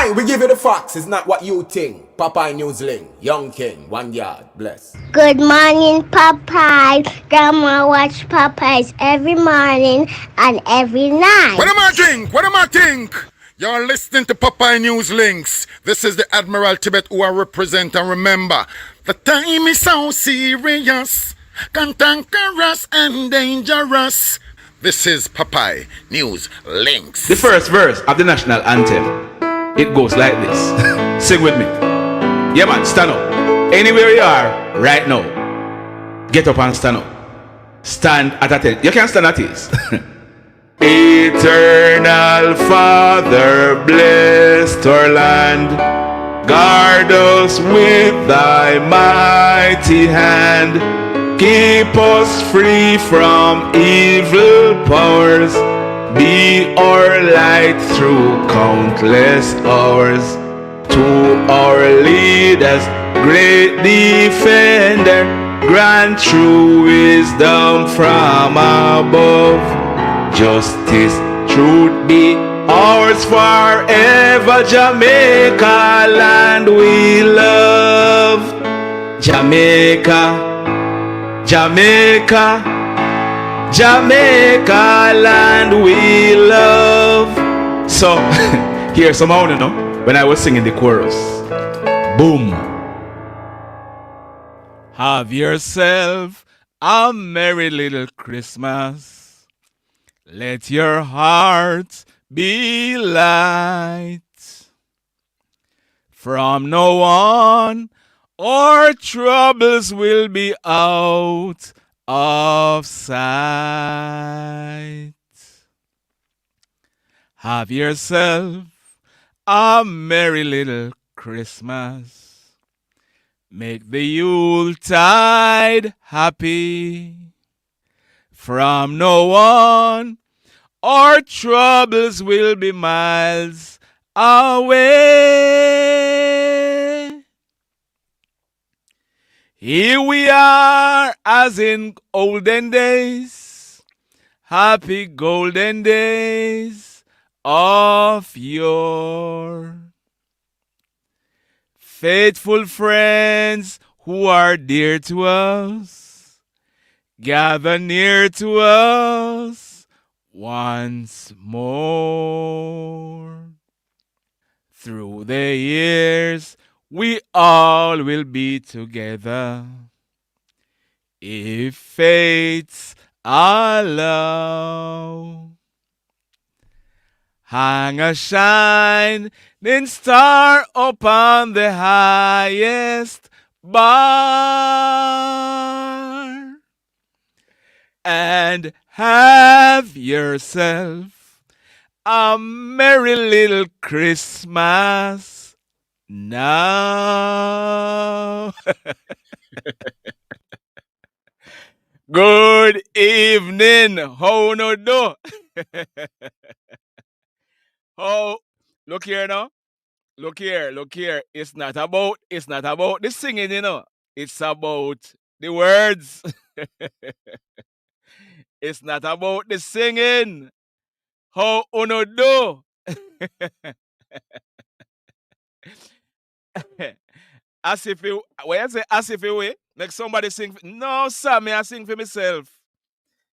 Aye, we give you the facts. It's not what you think. Popeye Newsling, Young King, 1 yard, bless. Good morning, Popeye. Grandma watch Popeyes every morning and every night. What am I drink? What am I think? You're listening to Popeye News Links. This is the Admiral Tibet who I represent, and remember, the time is so serious, cantankerous and dangerous. This is Popeye News Links. The first verse of the national anthem, it goes like this. Sing with me. Yeah man, stand up. Anywhere you are right now, get up and stand up. Stand at attention. You can stand at ease. Eternal Father, bless our land. Guard us with thy mighty hand. Keep us free from evil powers. Be our light through countless hours. To our leaders, great defender, grant true wisdom from above. Justice, truth be ours forever. Jamaica, land we love. Jamaica, Jamaica, Jamaica, land we love. So, here's some how, you know, when I was singing the chorus. Boom. Have yourself a merry little Christmas. Let your heart be light. From now on, our troubles will be out of sight. Have yourself a merry little Christmas. Make the Yuletide happy. From now on, our troubles will be miles away. Here we are as in olden days, happy golden days of yore. Faithful friends who are dear to us, gather near to us once more. Through the years, we all will be together, if fates allow. Hang a shining star upon the highest bar, and have yourself a merry little Christmas now. Good evening. How no do? Oh, look here now. Look here. It's not about the singing, you know. It's about the words. It's not about the singing. How uno do? As if you, when I say as if you make somebody sing. No, sir, me I sing for myself.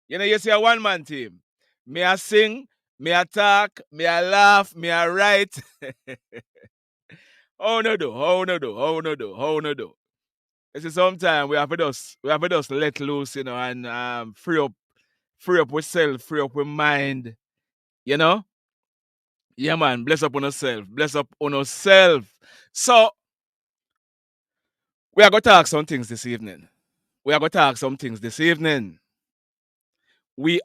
You know, you see a one-man team. Me I sing, me I talk, me I laugh, me I write. How no do? This is sometimes we have to just let loose, you know, and free up with self, free up with mind, you know. Yeah, man, bless up on yourself. So we are going to talk some things this evening. We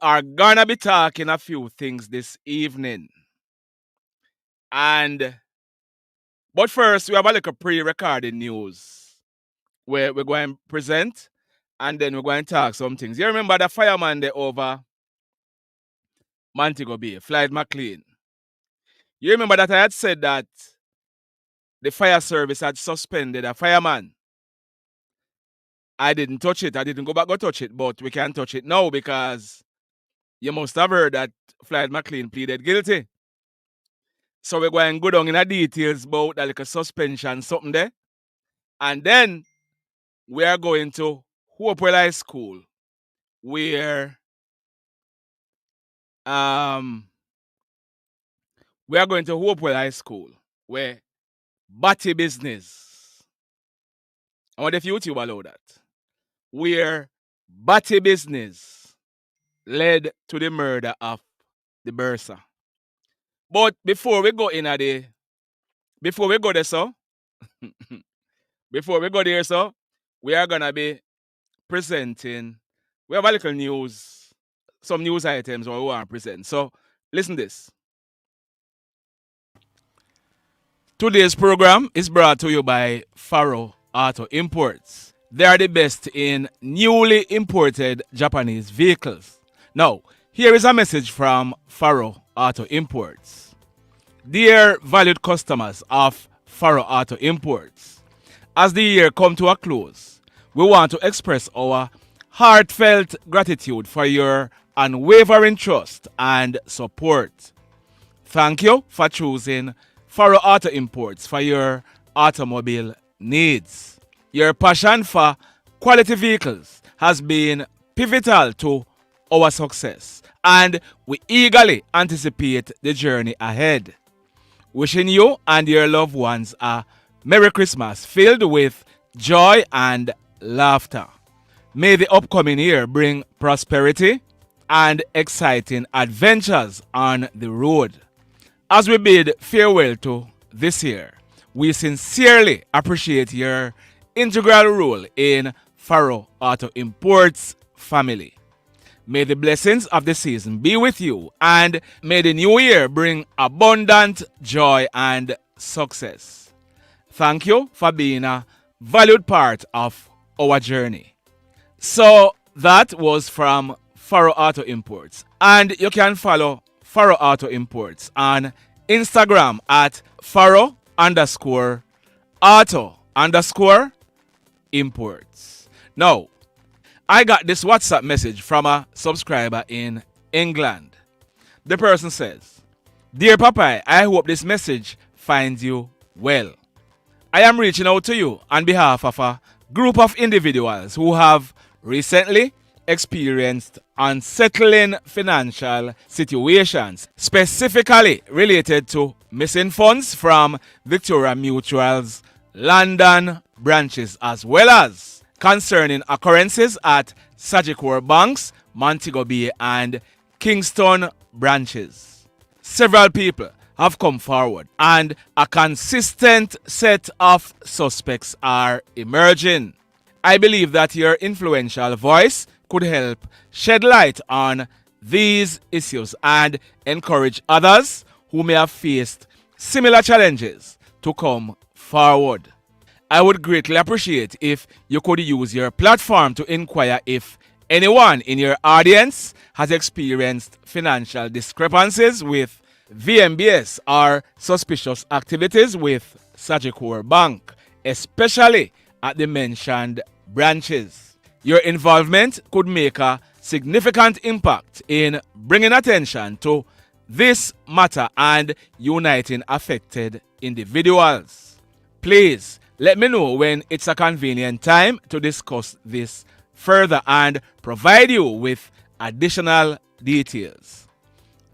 are gonna be talking a few things this evening. But first, we have a little pre-recorded news where we're going to present, and then we're going to talk some things. You remember the fireman there over Montego Bay, Floyd McLean? You remember that I had said that the fire service had suspended a fireman. I didn't touch it. I didn't go touch it, but we can touch it now because you must have heard that Floyd McLean pleaded guilty. So we're going to go down in the details about that little suspension, something there. And then we are going to Hopewell High School, where we are going to Hopewell High School, where Batty Business. I wonder if YouTube allow that. Where Batty Business led to the murder of the Bursar. But before we go there, so we are gonna be presenting. We have a little news, some news items we want to present. So listen this. Today's program is brought to you by Faro Auto Imports. They are the best in newly imported Japanese vehicles. Now, here is a message from Faro Auto Imports. Dear valued customers of Faro Auto Imports, as the year comes to a close, we want to express our heartfelt gratitude for your unwavering trust and support. Thank you for choosing Faro Auto Imports for your automobile needs. Your passion for quality vehicles has been pivotal to our success, and we eagerly anticipate the journey ahead. Wishing you and your loved ones a Merry Christmas filled with joy and laughter. May the upcoming year bring prosperity and exciting adventures on the road. As we bid farewell to this year, we sincerely appreciate your integral role in Faro Auto Imports family. May the blessings of the season be with you, and may the new year bring abundant joy and success. Thank you for being a valued part of our journey. So that was from Faro Auto Imports, and you can follow Faro Auto Imports on Instagram at Faro_Auto_Imports. Now, I got this WhatsApp message from a subscriber in England. The person says, Dear Popeye, I hope this message finds you well. I am reaching out to you on behalf of a group of individuals who have recently experienced unsettling financial situations, specifically related to missing funds from Victoria Mutual's London branches, as well as concerning occurrences at Sagicor Bank's Montego Bay and Kingston branches. Several people have come forward, and a consistent set of suspects are emerging. I believe that your influential voice could help shed light on these issues and encourage others who may have faced similar challenges to come forward. I would greatly appreciate if you could use your platform to inquire if anyone in your audience has experienced financial discrepancies with VMBS or suspicious activities with Sagicor Bank, especially at the mentioned branches. Your involvement could make a significant impact in bringing attention to this matter and uniting affected individuals. Please let me know when it's a convenient time to discuss this further and provide you with additional details.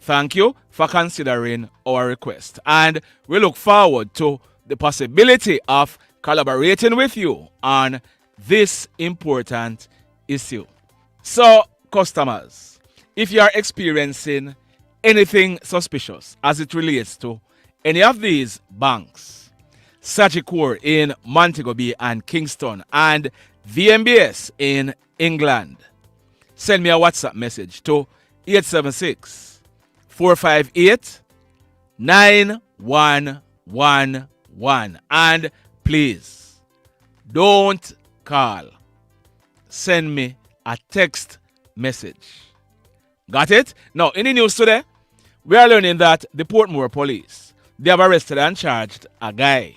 Thank you for considering our request, and we look forward to the possibility of collaborating with you on this important issue. So, customers, if you are experiencing anything suspicious as it relates to any of these banks, Sagicor in Montego Bay and Kingston, and VMBS in England, send me a WhatsApp message to 876-458-9111, and please don't call. Send me a text message. Got it? Now, in the news today, we are learning that the Portmore police, they have arrested and charged a guy.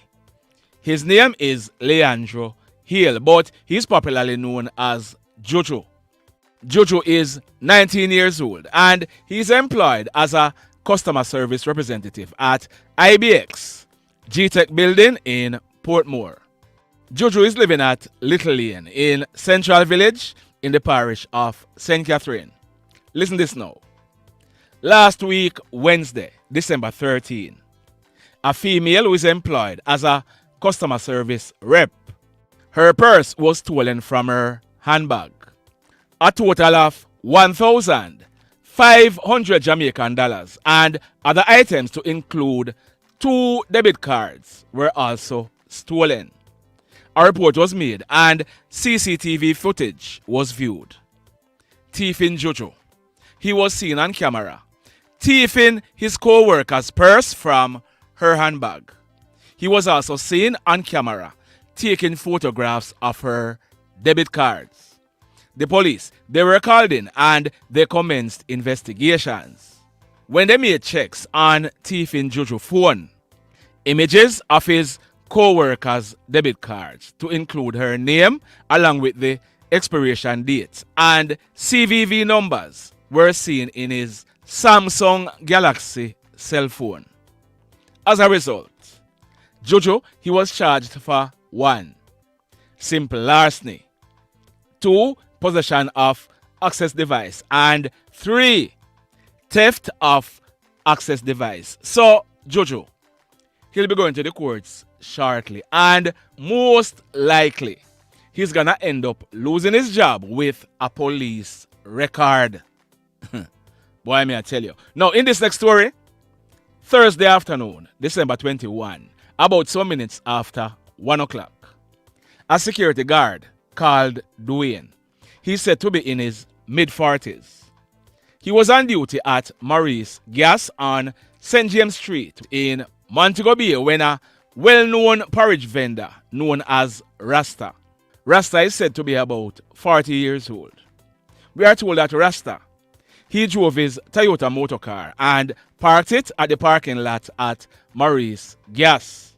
His name is Leandro Hill, but he's popularly known as Jojo. Jojo is 19 years old, and he's employed as a customer service representative at IBX G-Tech building in Portmore. Juju is living at Little Lane in Central Village in the parish of St. Catherine. Listen this now. Last week, Wednesday, December 13, a female who is employed as a customer service rep. Her purse was stolen from her handbag. A total of 1,500 Jamaican dollars and other items to include 2 debit cards were also stolen. A report was made and CCTV footage was viewed. Thiefing Juju. He was seen on camera thieving his co-worker's purse from her handbag. He was also seen on camera taking photographs of her debit cards. The police, they were called in and they commenced investigations. When they made checks on thieving Juju's phone, images of his co-worker's debit cards to include her name along with the expiration date and CVV numbers were seen in his Samsung Galaxy cell phone. As a result, Juju, he was charged for 1. Simple larceny, 2. Possession of access device, and 3. Theft of access device. So, Juju, he'll be going to the courts shortly, and most likely, he's gonna end up losing his job with a police record. Boy, may I tell you. Now, in this next story, Thursday afternoon, December 21, about some minutes after 1 o'clock, a security guard called Dwayne, he's said to be in his mid-40s. He was on duty at Maurice Gas on St. James Street in Montego Bay when a well-known porridge vendor known as Rasta. Rasta is said to be about 40 years old. We are told that Rasta, he drove his Toyota motor car and parked it at the parking lot at Maurice Gas.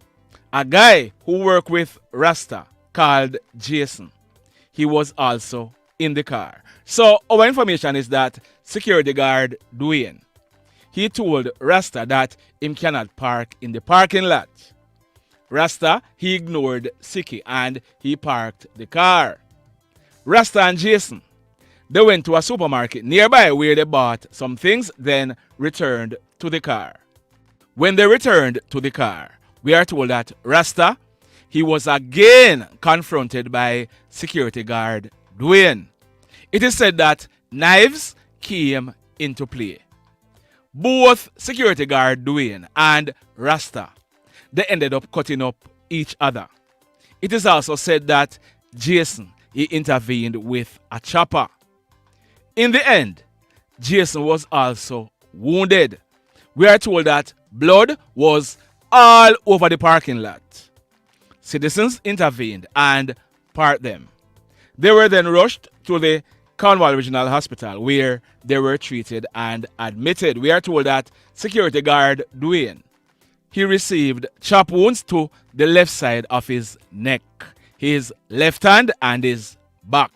A guy who worked with Rasta called Jason, he was also in the car. So our information is that security guard Dwayne, he told Rasta that him cannot park in the parking lot. Rasta, he ignored Siki and he parked the car. Rasta and Jason, they went to a supermarket nearby where they bought some things, then returned to the car. When they returned to the car, we are told that Rasta, he was again confronted by security guard Dwayne. It is said that knives came into play. Both security guard Dwayne and Rasta, they ended up cutting up each other. It is also said that Jason, he intervened with a chopper. In the end, Jason was also wounded. We are told that blood was all over the parking lot. Citizens intervened and parked them. They were then rushed to the Cornwall Regional Hospital where they were treated and admitted. We are told that security guard Dwayne, he received chop wounds to the left side of his neck, his left hand and his back.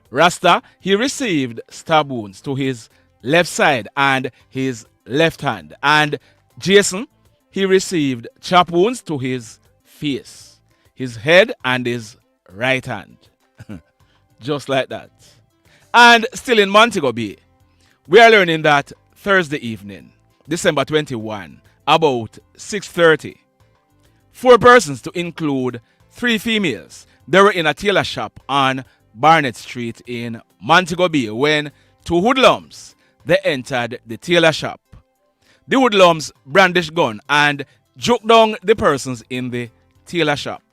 Rasta, he received stab wounds to his left side and his left hand. And Jason, he received chop wounds to his face, his head and his right hand. Just like that. And still in Montego Bay, we are learning that Thursday evening, December 21, about 6:30, 4 persons to include 3 females, they were in a tailor shop on Barnett Street in Montego Bay when 2 hoodlums, they entered the tailor shop. The hoodlums brandished gun and juke down the persons in the tailor shop.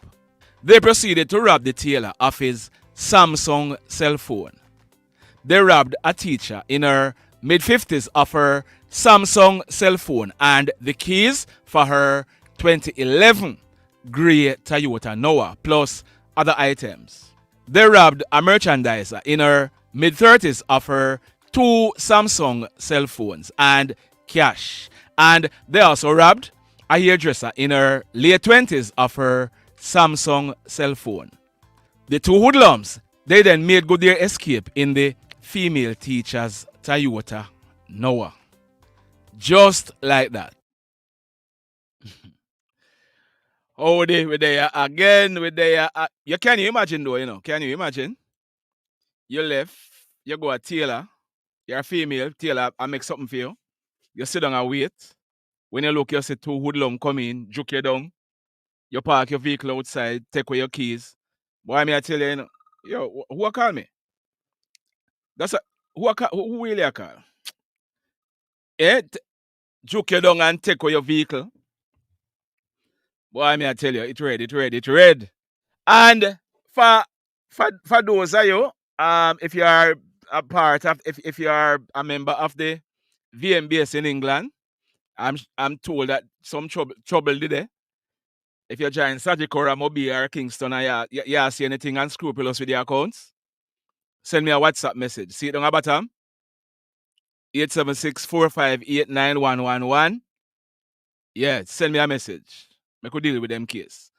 They proceeded to rob the tailor of his Samsung cell phone. They robbed a teacher in her mid-50s of her Samsung cell phone and the keys for her 2011 grey Toyota Noah plus other items. They robbed a merchandiser in her mid-30s of her 2 Samsung cell phones and cash. And they also robbed a hairdresser in her late 20s of her Samsung cell phone. The 2 hoodlums, they then made good their escape in the female teacher's Toyota Noah. Just like that. Oh, we there again. We there. Can you imagine though? You know, can you imagine? You left. You go a Tailor. You're a female. Tailor, I make something for you. You sit down and wait. When you look, you see two hoodlum come in, juke you down. You park your vehicle outside, take away your keys. Boy, me I tell you, you know, yo, who call me? That's a who will you call? Eh? Juke you down and take away your vehicle. Boy, me I tell you, it's red. And for those of you, if you are a part of, if you are a member of the VMBS in England, I'm told that some trouble did there. If you join Sagicor, Mobile, or Kingston, and you see anything unscrupulous with your accounts, send me a WhatsApp message. See it on the bottom? 876-458-9111. Yeah, send me a message. I could deal with them case.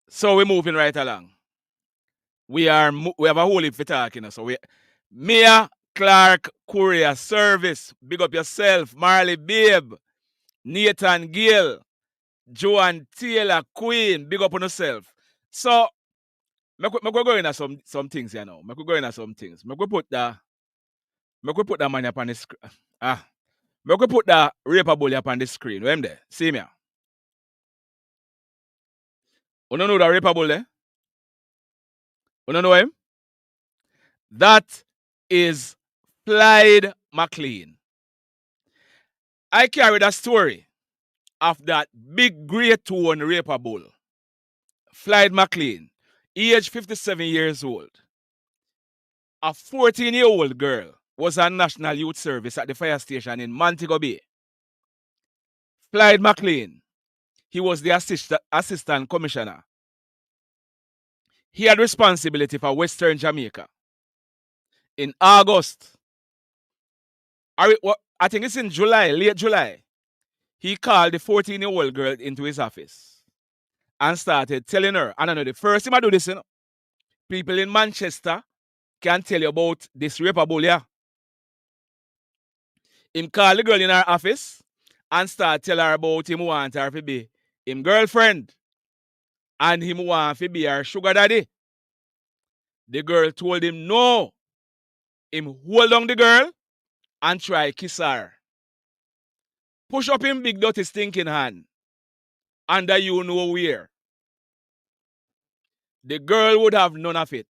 So we're moving right along. We have a whole heap for talking. So Mia Clark Courier Service. Big up yourself. Marley Babe. Nathan Gill. Joan Taylor Queen. Big up on yourself. So I could go into some things here now. I could go into some things. I could put that money up on the screen. I could put that raper bully up on the screen. Where am there? See me. You don't know that raper bully? You don't know him? That is Floyd McLean. I carried a story of that big grade 2 raper bull. Floyd McLean, age 57 years old. A 14-year-old girl was on national youth service at the fire station in Montego Bay. Floyd McLean, he was the assistant commissioner. He had responsibility for Western Jamaica. In August, I think it's in July, late July, he called the 14-year-old girl into his office and started telling her, I don't know, the first time I do this, you know, people in Manchester can tell you about this raper bull, yeah. Him call the girl in her office and start tell her about him want her to be him girlfriend and him want to be her sugar daddy. The girl told him no. Him hold on the girl and try kiss her. Push up him big dirty stinking hand under you know where. The girl would have none of it.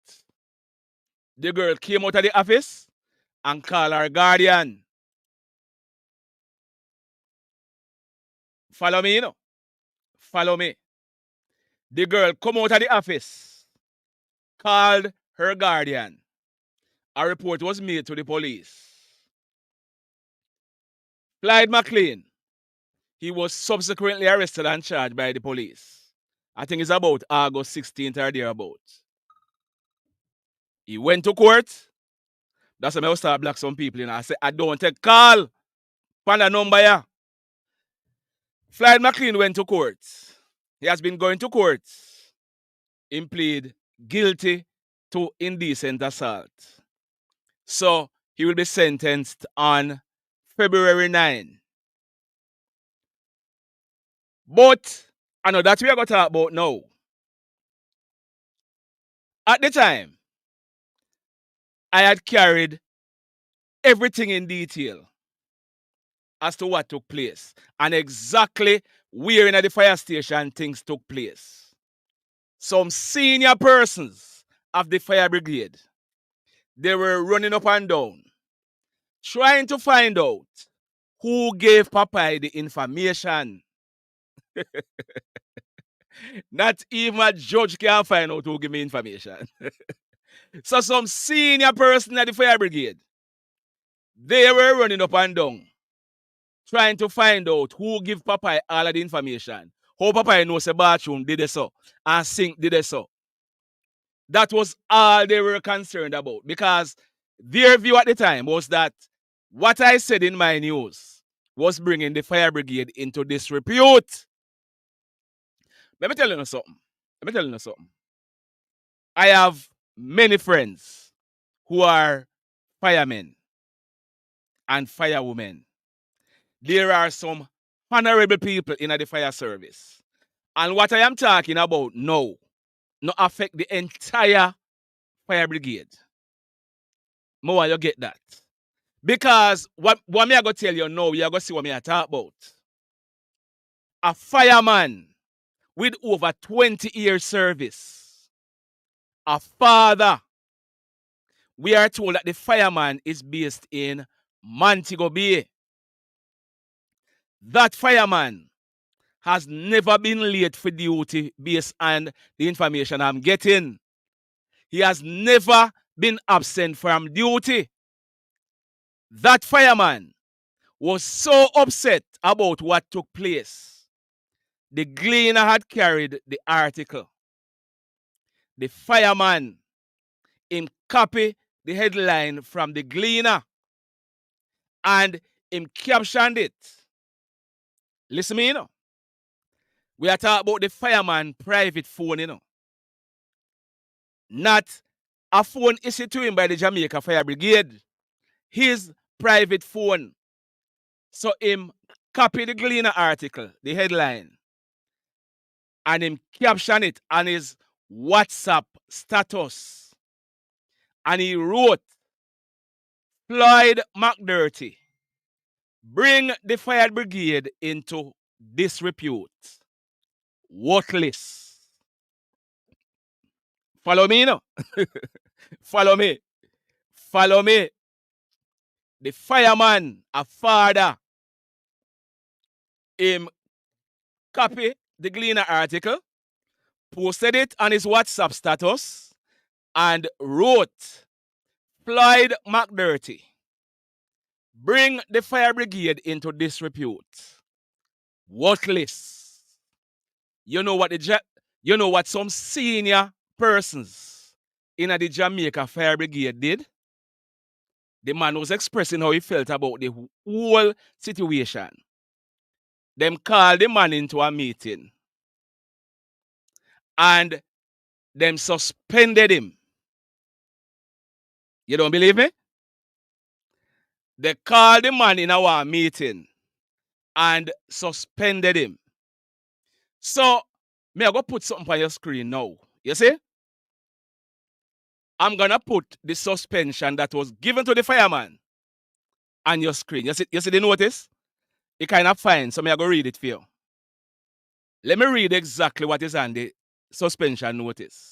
The girl came out of the office and called her guardian. Follow me, you know. Follow me. The girl come out of the office, called her guardian. A report was made to the police. Floyd McLean, he was subsequently arrested and charged by the police. I think it's about August 16th or thereabouts. He went to court. That's when I start black some people, you know. I said, I don't take call. Find a number here. Floyd McLean went to court. He has been going to court. He plead guilty to indecent assault. So he will be sentenced on February 9. But I know that we are going to talk about now. At the time, I had carried everything in detail as to what took place and exactly where in the fire station things took place. Some senior persons of the fire brigade, they were running up and down, trying to find out who gave Popeye the information. Not even a judge can find out who gave me information. So some senior person at the fire brigade, they were running up and down, trying to find out who give Popeye all of the information. How Popeye knows a bathroom did it so, and sink did it so. That was all they were concerned about, because their view at the time was that what I said in my news was bringing the fire brigade into disrepute. Let me tell you something. I have many friends who are firemen and firewomen. There are some honorable people in the fire service. And what I am talking about now, not affect the entire fire brigade. More you get that. Because what me I go tell you now, you are going to see what me I talk about. A fireman with over 20 years service. A father. We are told that the fireman is based in Montego Bay. That fireman has never been late for duty based on the information I'm getting. He has never been absent from duty. That fireman was so upset about what took place. The Gleaner had carried the article. The fireman him copy the headline from the Gleaner and him captioned it. Listen me, you know. We are talking about the fireman private phone, you know. Not a phone issued to him by the Jamaica Fire Brigade. His private phone. So him copy the Gleaner article, the headline, and him caption it on his WhatsApp status. And he wrote, Floyd McDirty, bring the fire brigade into disrepute. Worthless. Follow me, you know. Follow me. Follow me. The fireman, a father, him copy the Gleaner article, posted it on his WhatsApp status, and wrote, Floyd McDirty, bring the fire brigade into disrepute. Worthless. You know what some senior persons in the Jamaica Fire Brigade did? The man was expressing how he felt about the whole situation. Them called the man into a meeting and them suspended him. You don't believe me? They called the man in our meeting and suspended him. So, me I go put something on your screen now. You see? I'm gonna put the suspension that was given to the fireman on your screen. You see the notice? It kind of fine, so me I go read it for you. Let me read exactly what is on the suspension notice.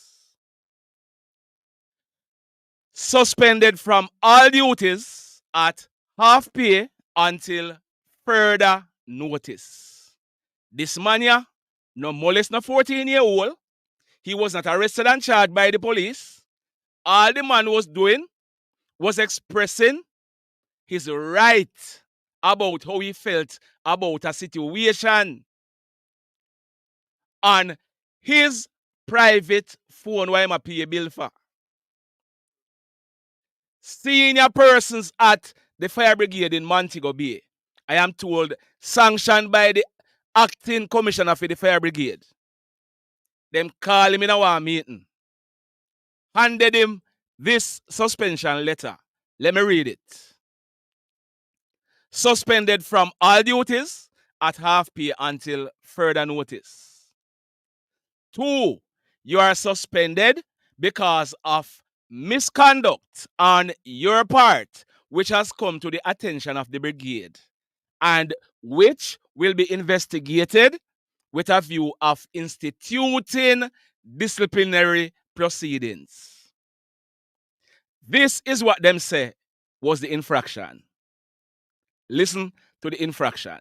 Suspended from all duties at half pay until further notice. This man here, no molest no 14-year-old. He was not arrested and charged by the police. All the man was doing was expressing his right about how he felt about a situation on his private phone where I'm a pay a bill for. Senior persons at the fire brigade in Montego Bay, I am told, sanctioned by the acting commissioner for the fire brigade. Them call him in our meeting. Handed him this suspension letter. Let me read it. Suspended from all duties at half pay until further notice. 2, you are suspended because of misconduct on your part, which has come to the attention of the brigade and which will be investigated with a view of instituting disciplinary proceedings. This is what them say was the infraction. Listen to the infraction.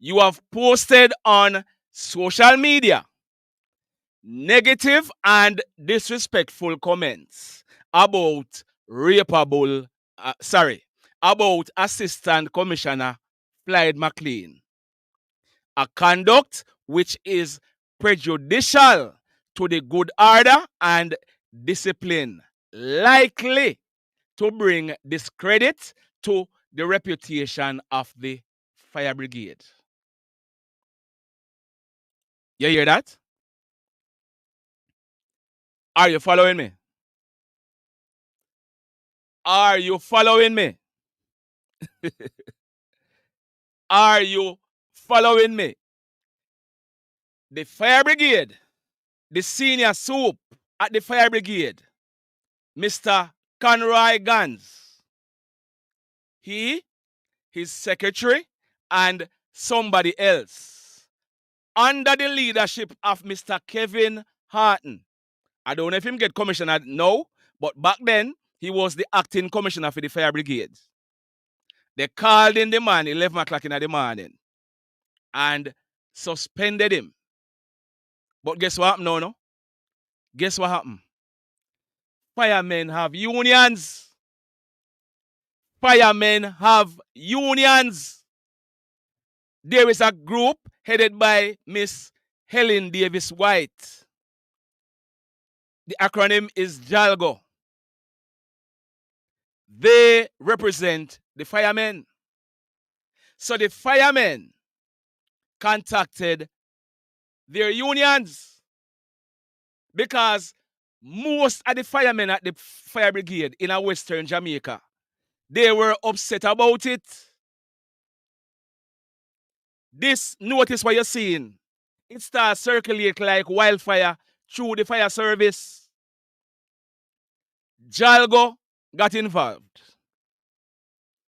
You have posted on social media negative and disrespectful comments about about Assistant Commissioner Floyd McLean. A conduct which is prejudicial to the good order and discipline, likely to bring discredit to the reputation of the fire brigade. You hear that? Are you following me? Are you following me? Are you following me? The fire brigade, the senior soup at the fire brigade, Mr. Conroy Gans, he, his secretary, and somebody else, under the leadership of Mr. Kevin Harton. I don't know if him get commissioner now, but back then, he was the acting commissioner for the fire brigade. They called in the man 11 o'clock in the morning and suspended him. But guess what happened now, no? Guess what happened? Firemen have unions. Firemen have unions. There is a group headed by Miss Helen Davis White. The acronym is JALGO. They represent the firemen. So the firemen contacted their unions because most of the firemen at the fire brigade in Western Jamaica, they were upset about it. This notice what you're seeing, it starts circulate like wildfire through the fire service. Jalgo got involved.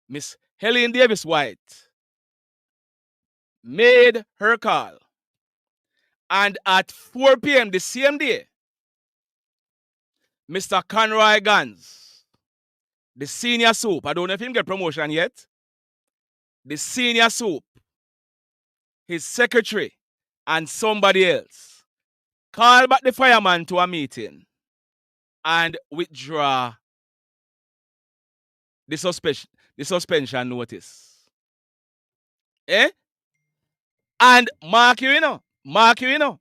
Miss Helen Davis White made her call. And at 4 p.m. the same day, Mr. Conroy Gans, the senior soup, I don't know if he get promotion yet, the senior soup, his secretary, and somebody else called back the fireman to a meeting and withdraw the suspension notice. Eh? And mark you know,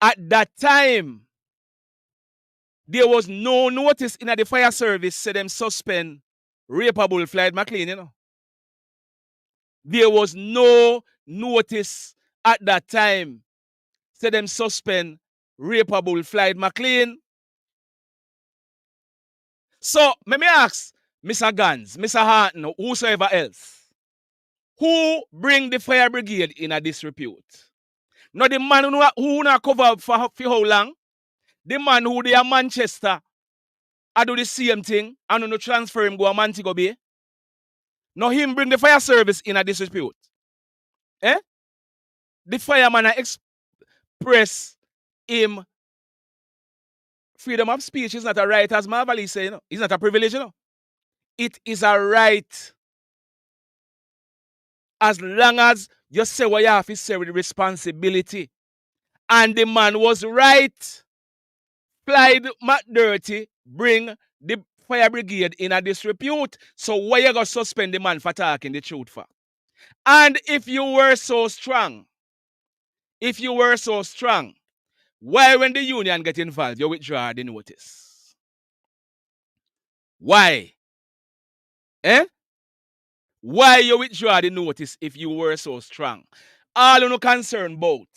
at that time, there was no notice in the fire service say them suspend rapeable Floyd McLean, you know. There was no notice at that time say them suspend rapeable Floyd McLean. So, let me ask Mr. Gans, Mr. Harton, or whosoever else, who bring the fire brigade in a disrepute? Now the man who not cover up for how long? The man who they are Manchester, I do the same thing, and no transfer him go to Montego Bay. Now him bring the fire service in a disrepute. Eh? The fireman express him freedom of speech is not a right, as Marvel say, you know. It's not a privilege, you know. It is a right. As long as you say what you have to say with responsibility. And the man was right. Floyd McDirty bring the fire brigade in a disrepute. So why you gonna suspend the man for talking the truth for? And if you were so strong, why when the union get involved, you withdraw the notice? Why? Eh? Why you withdraw the notice if you were so strong? All you no concern about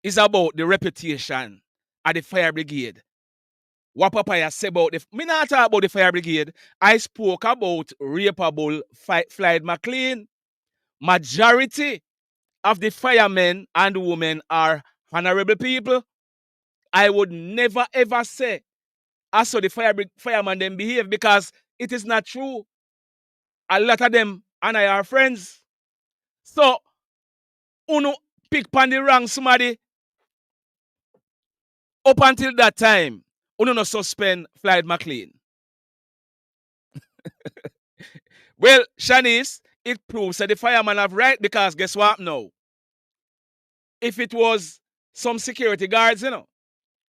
is about the reputation of the fire brigade. What Papa say about the... Me not talk about the fire brigade. I spoke about rapeable Floyd McLean. Majority of the firemen and women are honorable people. I would never ever say I saw the fireman them behave because it is not true. A lot of them and I are friends. So, uno pick on the wrong somebody. Up until that time, uno no suspend Floyd McLean. Well, Shanice, it proves that the fireman have right because guess what now? If it was some security guards, you know,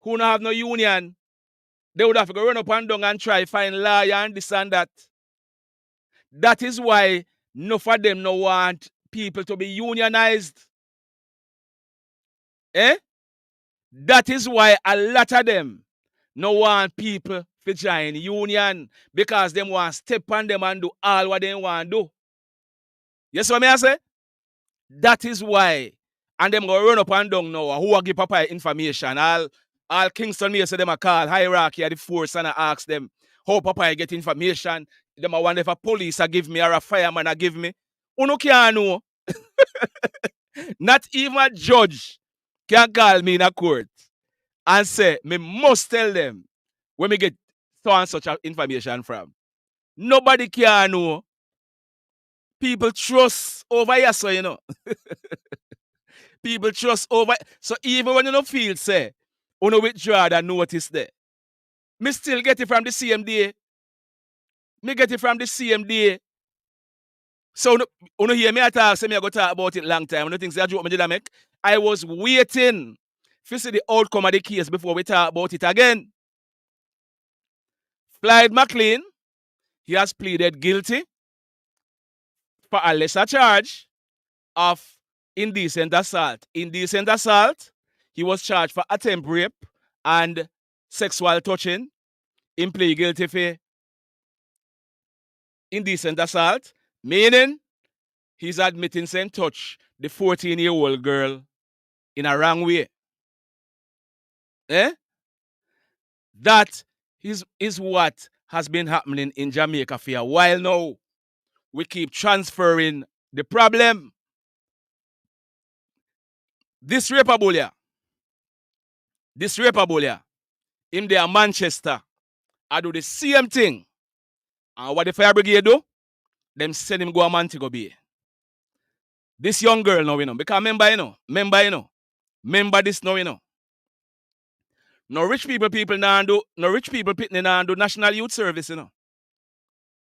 who don't have no union, they would have to go run up and down and try find lawyer and this and that. That is why none of them no want people to be unionized. Eh? That is why a lot of them no want people to join union because them want step on them and do all what they want to do. Yes, what me I say? That is why. And them go run up and down now. Who will give Papa information? All Kingston may say them a call hierarchy of the force and I ask them, how Papa I get information. Them I wonder if a police I give me or a fireman I give me. Uno can't know. Not even a judge can call me in a court and say, me must tell them where me get so and such information from. Nobody can know. People trust over here, so you know. People trust over. So even when you don't feel, say, you know withdraw that notice there. Me still get it from the CMDA. Me get it from the CMDA. So you hear me talk, say me I go talk about it long time. You know things that joke me did I make? I was waiting to see the outcome of the case before we talk about it again. Floyd McLean, he has pleaded guilty for a lesser charge of indecent assault. Indecent assault, he was charged for attempt rape and sexual touching. He pleaded guilty for indecent assault, meaning he's admitting same touch the 14-year-old girl in a wrong way. That is what has been happening in Jamaica for a while now. We keep transferring the problem. This rapabulia, in there Manchester, I do the same thing. And what the fire brigade do? Them send him go to Montego Bay. This young girl now, you know, because member this now, you know. No rich people now do, no rich people pitney now do National Youth Service, you know.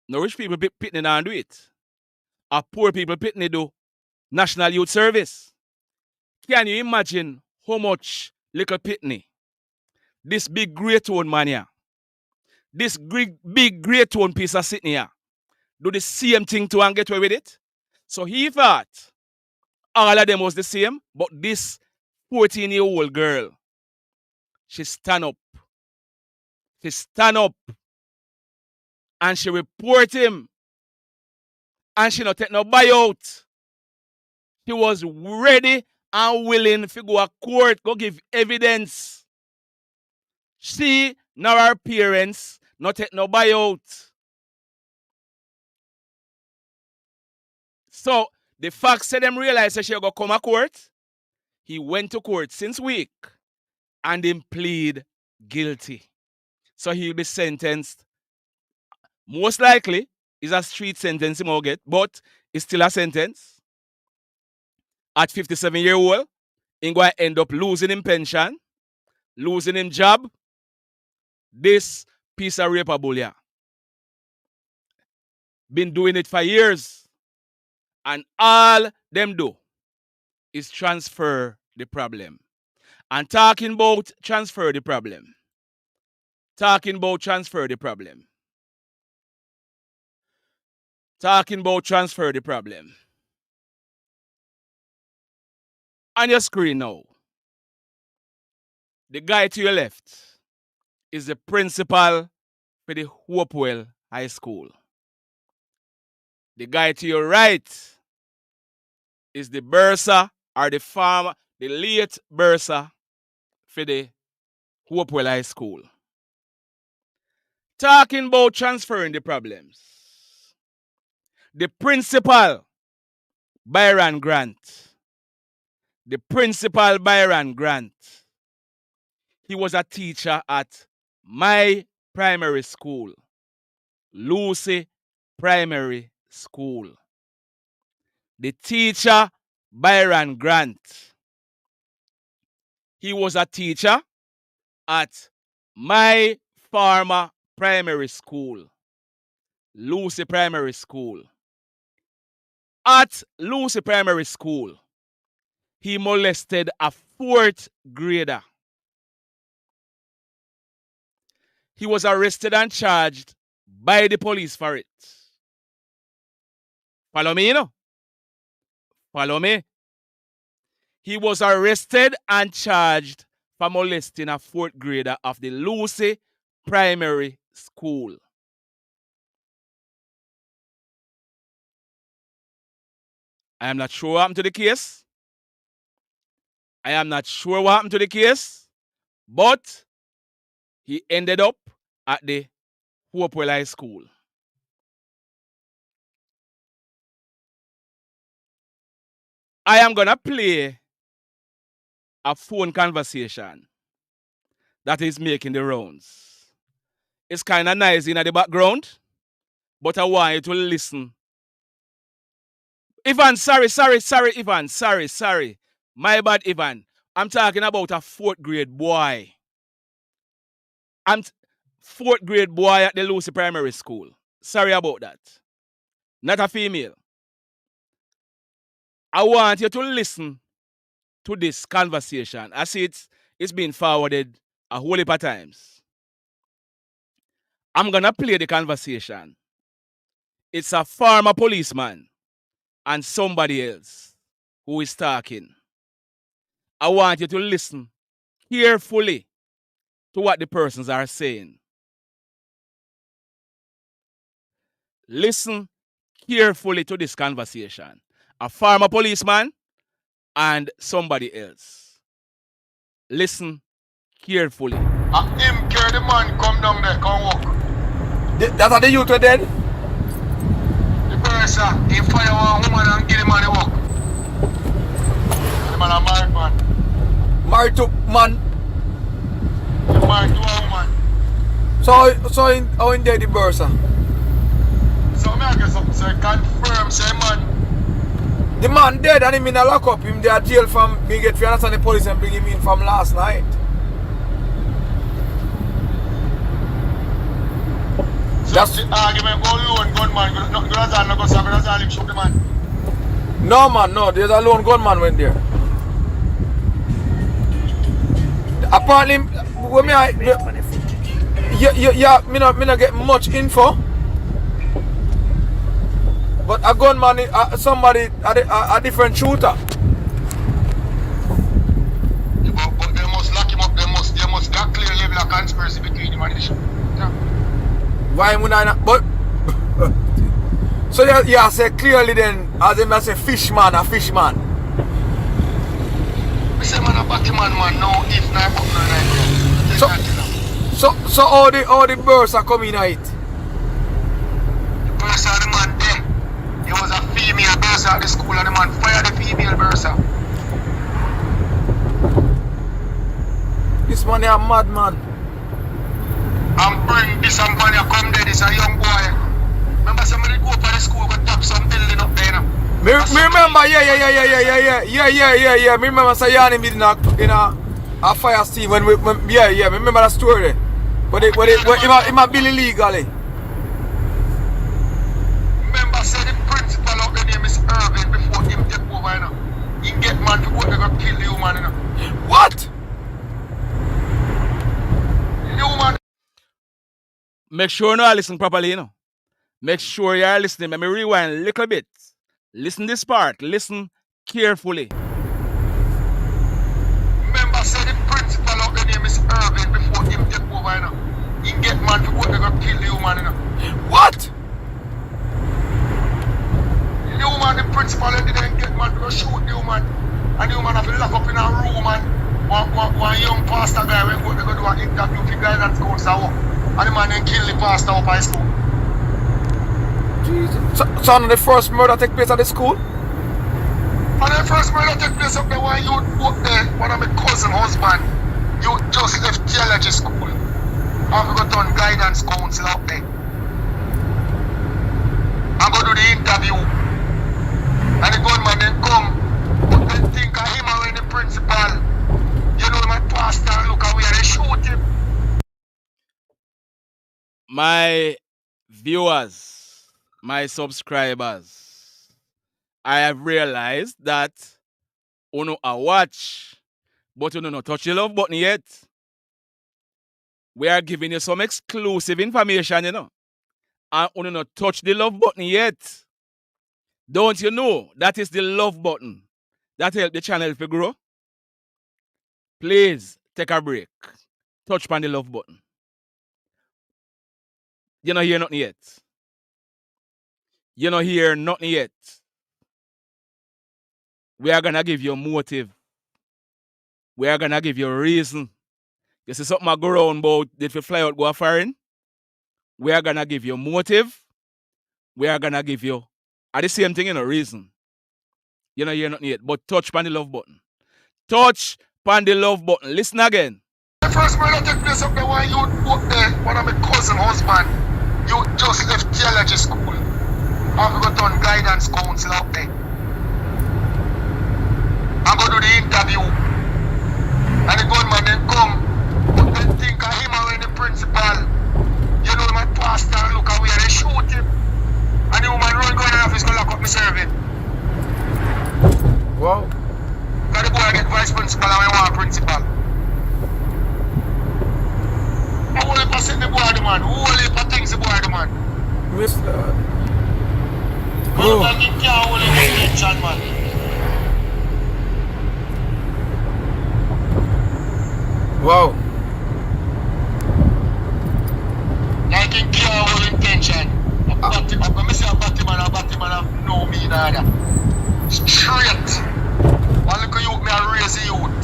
No rich people pitney now do it. A poor people pitney do National Youth Service. Can you imagine how much little pitney this big great tone man here, this big great tone piece of sitting here, do the same thing to and get away with it? So he thought all of them was the same, but this 14-year-old girl, she stand up. She stand up and she report him. And she not take no buyout. She was ready and willing to go to court, go give evidence. She nor her parents not take no buyout. So the fact said them realize that she go come to court. He went to court since week and him plead guilty. So he'll be sentenced. Most likely, it's a street sentence he will get, but it's still a sentence. At 57-year-old, he's going to end up losing him pension, losing him job. This piece of rapabulia been doing it for years. And all them do is transfer the problem. And talking about transfer the problem. Talking about transfer the problem. Talking about transfer the problem. On your screen now, the guy to your left is the principal for the Hopewell High School. The guy to your right is the Bursar or the farmer, the late Bursar for the Hopewell High School. Talking about transferring the problems. The principal, Byron Grant. The principal, Byron Grant. He was a teacher at my primary school, Lucy Primary School. The teacher, Byron Grant. He was a teacher at my former primary school, Lucy Primary School. At Lucy Primary School, he molested a 4th grader. He was arrested and charged by the police for it. Follow me, you know? Follow me. He was arrested and charged for molesting a 4th grader of the Lucy Primary School. I am not sure what happened to the case. But he ended up at the Hopewell High School. I am gonna play a phone conversation that is making the rounds. It's kind of nice in the background, but I want you to listen. Ivan, sorry, Ivan. Sorry. My bad, Ivan. I'm talking about a 4th grade boy. I'm 4th grade boy at the Lucy Primary School. Sorry about that. Not a female. I want you to listen to this conversation. I see it's been forwarded a whole heap of times. I'm gonna play the conversation. It's a former policeman and somebody else who is talking. I want you to listen carefully to what the persons are saying. Listen carefully to this conversation. A former policeman and somebody else. Listen carefully. Him carry the man come down there, come walk. That's how the youth were dead? The Bursar, he fire one woman and give the man the walk. The man a married man. Married to man. He married to a woman. So how in there the Bursar? So me I guess something, so he confirm, say man. The man dead and him in a lock up. Him there jail from being get for understand the police and bring him in from last night. So that's the argument go lone gunman. Go as no go serve as him shoot the man. No man, no, there's a lone gunman went there. Apparently when me not get much info. But a gunman, somebody, a different shooter. Yeah, but they must lock him up. They must got clear level of conspiracy between him and the shooter. Yeah. Why would I not? But so yeah, say clearly then, as them say fishman, a fishman. We say man a Batman man, no if not but no night. So all the birds are coming at it. The Bursar the man there. There was a female Bursar at the school and the man fired the female Bursar. This man is a madman. And bring this and man come there, this a young boy. Remember somebody go up to the school go tap some building up there now. Me remember, yeah. Me remember saying him in a fire scene when me remember that story. But it might be illegally. Remember say the principal of the name is Irving before him take over, you know. He get man to go there go kill the human, you know. What? The human. Make sure you know listen properly, you know. Make sure you are listening. Let me rewind a little bit. Listen this part. Listen carefully. Remember say the principal of the name is Irving before him take over, you know. He get man to go there go kill the human, you know. What? The human, the principal didn't get man to go shoot the human. And the human have to lock up in a room and one young pastor guy went go to do an interview for guidance counselor. And the man then kill the pastor up high school. Jesus. So the first murder take place at the school? And the first murder take place up there when you work there, one of my cousin husband, you just left theology school. And we got done guidance counsel up there. I go do the interview. And the gunman then come. But then think of him and the principal. You know my pastor look at where they shoot him. My viewers, my subscribers, I have realized that you know I watch, but you know not touch the love button yet. We are giving you some exclusive information, you know. And you know not touch the love button yet. Don't you know that is the love button that help the channel to grow? Please take a break. Touch on the love button. You don't hear nothing yet. You don't hear nothing yet. We are gonna give you a motive. We are gonna give you a reason. You see something I go around about, did we fly out go a foreign? We are gonna give you motive. We are gonna give you the same thing, reason. You're not yet, but touch on the love button. Touch on the love button. Listen again. The first murder took place up there while you work there. One of my cousin husband. You just left theology school. I've got on guidance council up there. I'm going to do the interview. And the gunman then come. But then think of him or the principal. You know my pastor, look at where they shoot him. And the woman run going in the office, go lock up me serving. Wow. Because the boy get vice principal and I want principal. Who will ever send the boy the man? Who will ever think the boy the man? Mr. Oh. I can't hold him attention, man. Wow. Like in care hold intention. I'm going to say a Batman no me neither. Straight. One look at youth, me I raise the youth.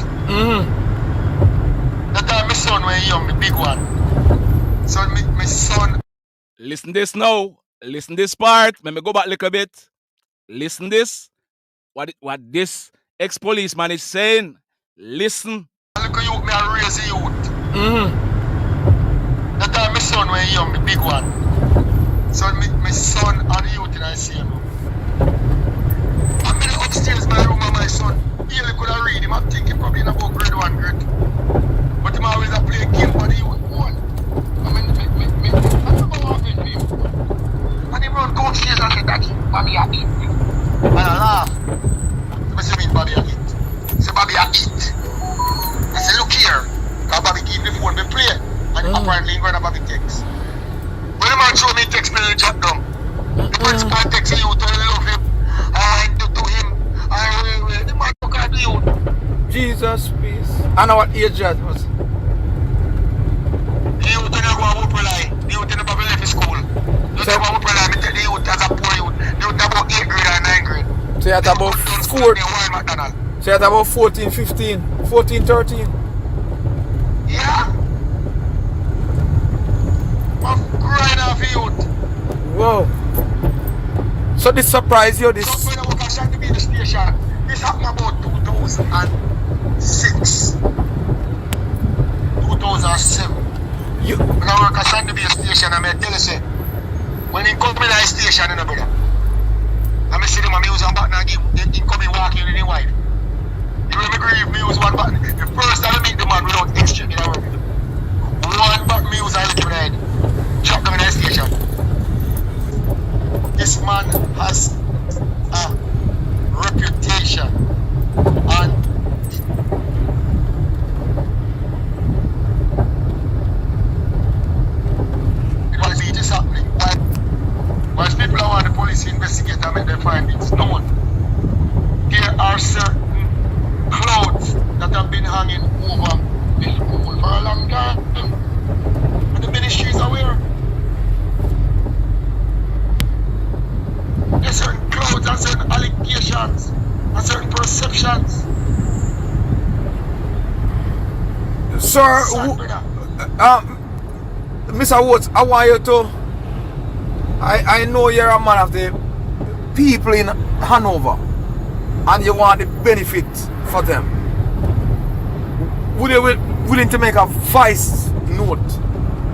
That time my son when he young, the big one. So my son. Listen this now. Listen this part. Let me go back a little bit. Listen this. What this ex-policeman is saying. Listen. Look at youth, me I raise the youth. That time my son when he young, the big one. So my son and the youth in I see him. I'm in upstairs my room and my son. He really could have read him. I'm thinking probably in about grade 1, grade 2. But him always a play a game for the youth. I remember walking to him. And he run downstairs and said, Daddy, Bobby a eat. And I laugh. I say, mean Bobby a eat. I say, Bobby a eat. I say, look here. Because Bobby give the phone me play. And apparently he going to Bobby text. When the man show me text me, he jot down. The principal text the youth and he love him. I do to him. The man look at the youth. Jesus, please. I know what age that was. The youth never go to Upperline. The youth never left school. The youth never go to Upperline. I take the youth as a poor youth. The youth about 8th grade and 9th grade. So you're at about 4. So you're at about 14, 15, 14, 13. Yeah. I'm crying off youth. Whoa. So this surprised you? This. So when I work at Shanty the station, this happened about 2006. 2007. When I work at Shanty station, I tell you, say, when he come in the station, brother, I see him and me use one button and give him come in walking with his wife. You remember me use one button. The first time I meet the man without exchange in our work. One button me use and give him the head. Drop them in the station. This man has a reputation and because it is happening. While people want the police to investigate and make their findings known, there are certain clouds that have been hanging over the school for a long time. And the ministry is aware. There's certain clouds and certain allegations and certain perceptions. Sir, Mr. Woods, I want you to. I know you're a man of the people in Hanover and you want the benefit for them. Would you be willing to make a voice note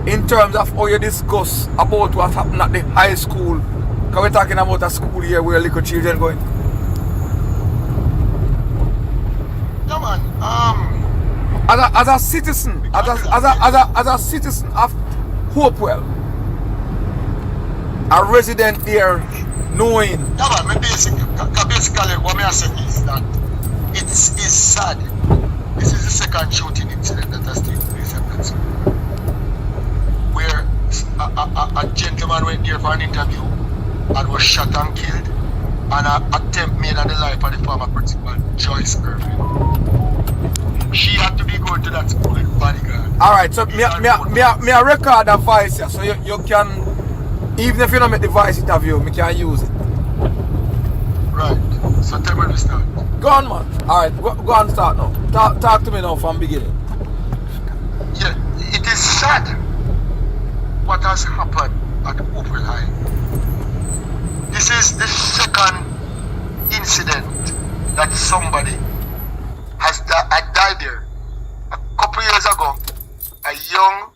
in terms of how you discuss about what happened at the high school? Because we're talking about a school here where little children going. Yeah, man. As a citizen, as a citizen of Hopewell, a resident there, knowing. Yeah, man. Basically, what I say is that it is sad. This is the second shooting incident that has taken place at that school, where a gentleman went there for an interview and was shot and killed, and an attempt made on the life of the former principal, Joyce Irving. She had to be going to that school with bodyguard. Alright, so me a record a voice here, so you can, even if you don't make the voice interview, me can use it. Right, so tell me to start. Go on, man. Alright, go on, start now. Talk to me now from beginning. Yeah, it is sad what has happened at Opal High. This is the second incident that somebody had died there. A couple years ago, a young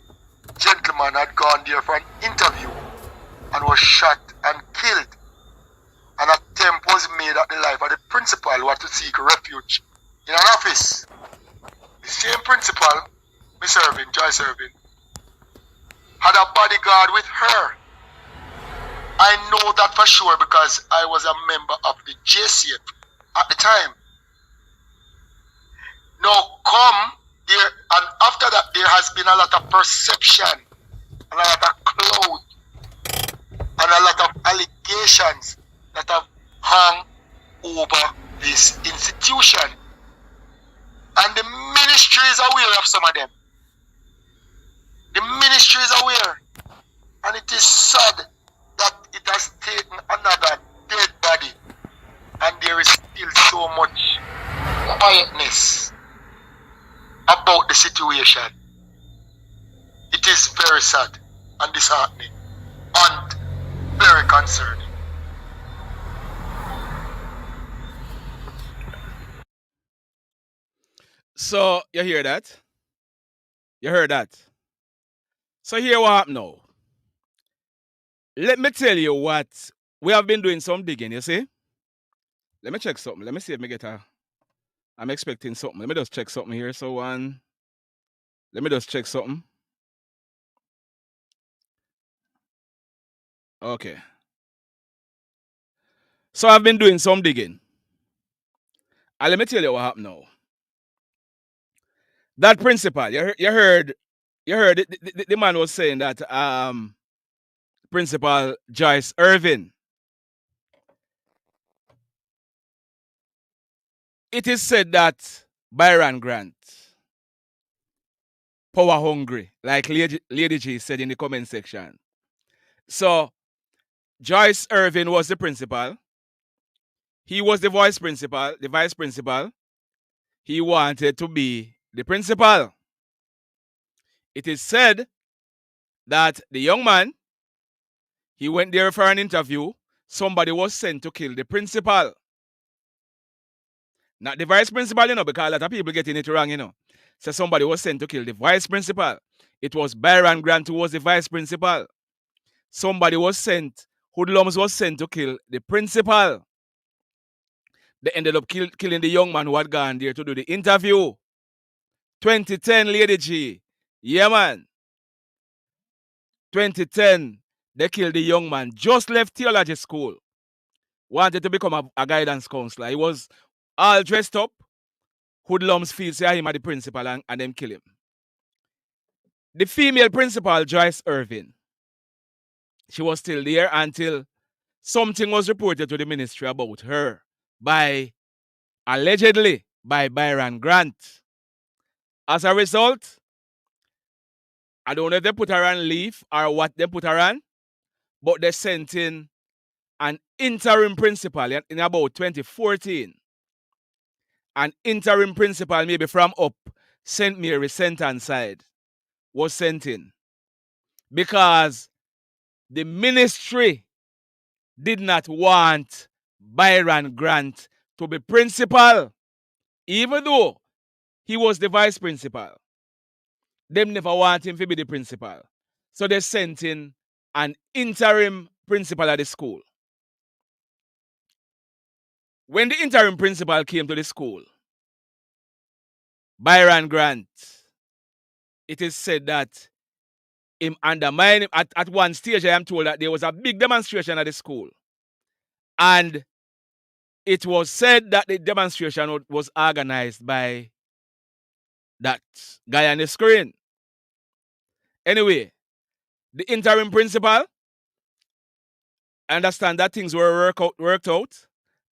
gentleman had gone there for an interview and was shot and killed. An attempt was made at the life of the principal who had to seek refuge in an office. The same principal, Miss Irvin, Joyce Irvin, had a bodyguard with her. I know that for sure because I was a member of the JCF at the time. Now come there, and after that there has been a lot of perception, a lot of cloud, and a lot of allegations that have hung over this institution. And the ministry is aware of some of them. The ministry is aware. And it is sad that it has taken another dead body. And there is still so much quietness about the situation. It is very sad and disheartening and very concerning. So, you hear that? You heard that? So, here what happened now. Let me tell you what. We have been doing some digging, you see? Let me check something. Let me see if I get a... I'm expecting something. Let me just check something here. So, let me just check something. Okay. So, I've been doing some digging. And let me tell you what happened now. That principal, you heard the man was saying that Principal Joyce Irvin. It is said that Byron Grant, power hungry, like Lady G said in the comment section. So Joyce Irvin was the principal. He was the vice principal. He wanted to be the principal. It is said that the young man, he went there for an interview. Somebody was sent to kill the principal. Not the vice principal, because a lot of people getting it wrong, So somebody was sent to kill the vice principal. It was Byron Grant who was the vice principal. Somebody was sent, hoodlums was sent to kill the principal. They ended up killing the young man who had gone there to do the interview. 2010, Lady G. Yeah, man. 2010, they killed the young man. Just left theology school. Wanted to become a guidance counselor. He was all dressed up. Hoodlums feel say him at the principal and them kill him. The female principal, Joyce Irvin, she was still there until something was reported to the ministry about her allegedly by Byron Grant. As a result, I don't know if they put her on leave or what they put her on, but they sent in an interim principal in about 2014. An interim principal, maybe from up St. Mary, St. Anne side, was sent in because the ministry did not want Byron Grant to be principal, even though he was the vice principal. Them never want him to be the principal. So they sent in an interim principal at the school. When the interim principal came to the school, Byron Grant, it is said that him undermined him. At one stage, I am told that there was a big demonstration at the school. And it was said that the demonstration was organized by that guy on the screen. Anyway, the interim principal, I understand that things were worked out,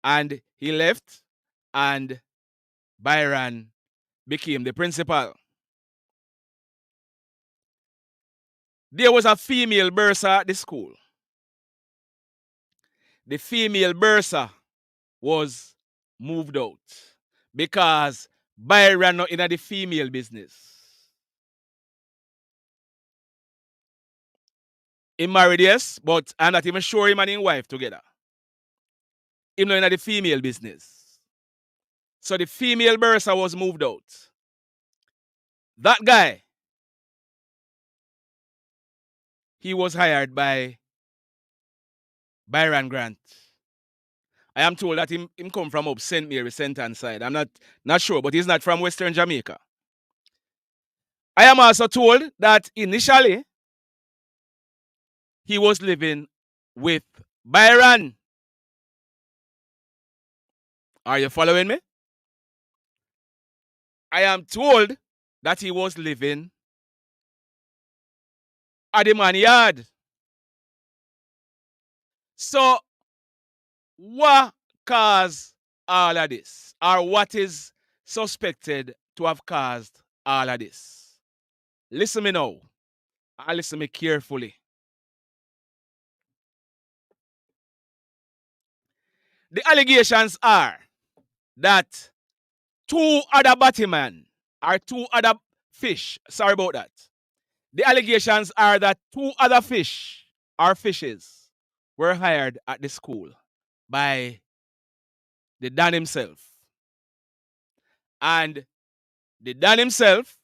and he left, and Byron became the principal. There was a female bursar at the school. The female bursar was moved out because Byron not in the female business. He married, yes, but I'm not even sure him and his wife together. Him not in the female business. So the female Bursar was moved out. That guy, he was hired by Byron Grant. I am told that him come from up St. Mary, St. Anne side. I'm not sure, but he's not from Western Jamaica. I am also told that initially he was living with Byron. Are you following me? I am told that he was living at the man yard. So, what caused all of this? Or what is suspected to have caused all of this? Listen me now. And listen me carefully. The allegations are that two other battymen or two other fish, sorry about that. The allegations are that two other fish or fishes were hired at the school by the Dan himself. And the Dan himself,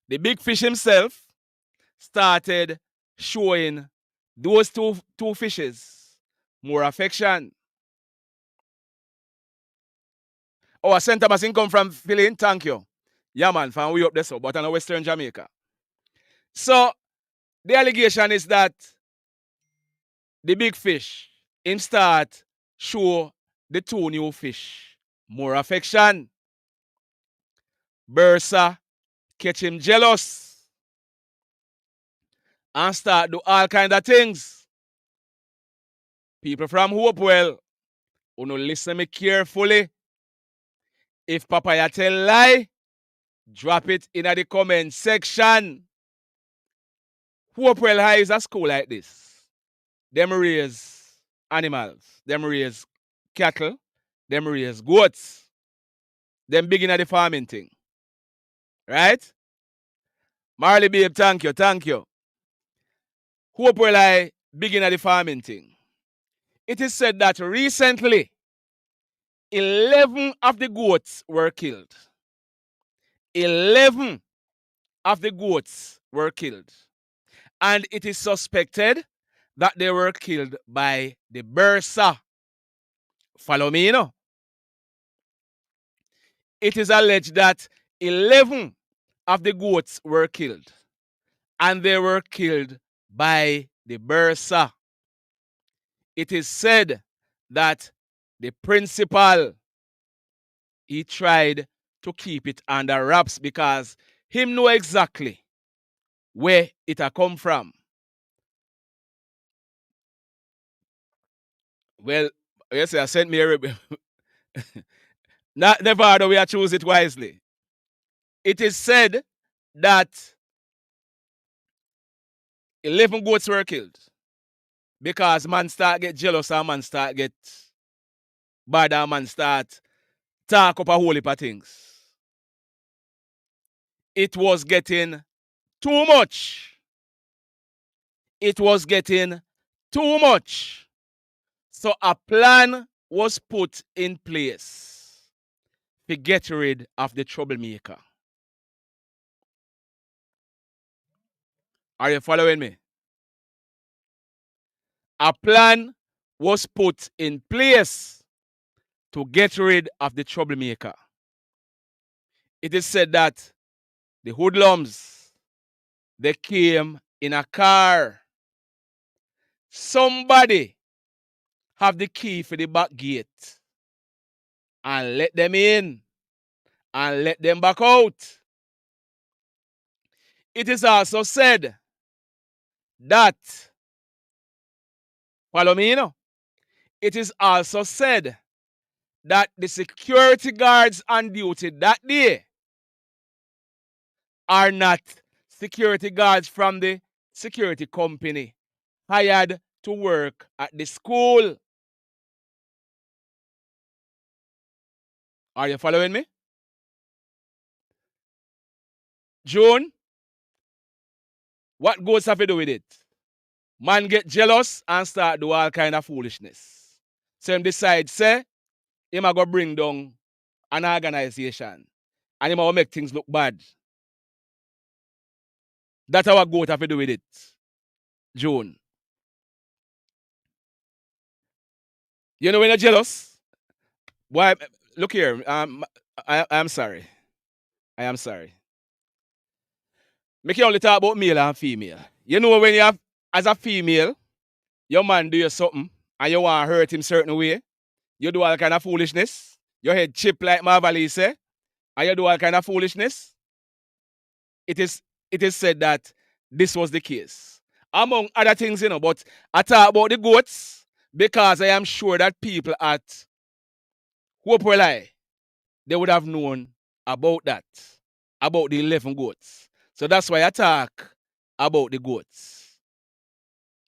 the big fish himself, started showing those two fishes more affection. Our center must come from Philly, thank you. Yeah, man, from way up there, so, but in Western Jamaica. So, the allegation is that the big fish, him start show the two new fish more affection. Bursar catch him jealous and start do all kind of things. People from Hopewell, who no listen me carefully. If Papaya tell lie, drop it in the comment section. Hopewell High is a school like this. Them raise animals. Them raise cattle. Them raise goats. Them begin at the farming thing. Right? Marley babe, thank you, thank you. Hopewell High begin at the farming thing. It is said that recently, 11 of the goats were killed. 11 of the goats were killed. And it is suspected that they were killed by the Bursar. Follow me, you know. It is alleged that 11 of the goats were killed. And they were killed by the Bursar. It is said that the principal, he tried to keep it under wraps because him know exactly where it a come from. Well, yes, I sent me a never do we choose it wisely. It is said that 11 goats were killed because man start get jealous and man start get bad and man start talk up a whole heap of things. It was getting too much. It was getting too much. So a plan was put in place to get rid of the troublemaker. Are you following me? A plan was put in place to get rid of the troublemaker. It is said that the hoodlums, they came in a car. Somebody have the key for the back gate and let them in and let them back out. It is also said that, follow me, you know, it is also said that the security guards on duty that day are not security guards from the security company hired to work at the school. Are you following me? June, what goes have to do with it? Man get jealous and start do all kind of foolishness. So him decide, say, him a go bring down an organization. And him a go make things look bad. That's how a goat have to do with it. June. You know when you're jealous? Why? Look here. I'm sorry. I am sorry. Make you only talk about male and female. You know when you have, as a female, your man do you something and you want to hurt him certain way, you do all kind of foolishness. Your head chip like Marvali say, and you do all kind of foolishness. It is said that this was the case. Among other things, you know, but I talk about the goats because I am sure that people at Hope Will I, they would have known about that, about the 11 goats. So that's why I talk about the goats.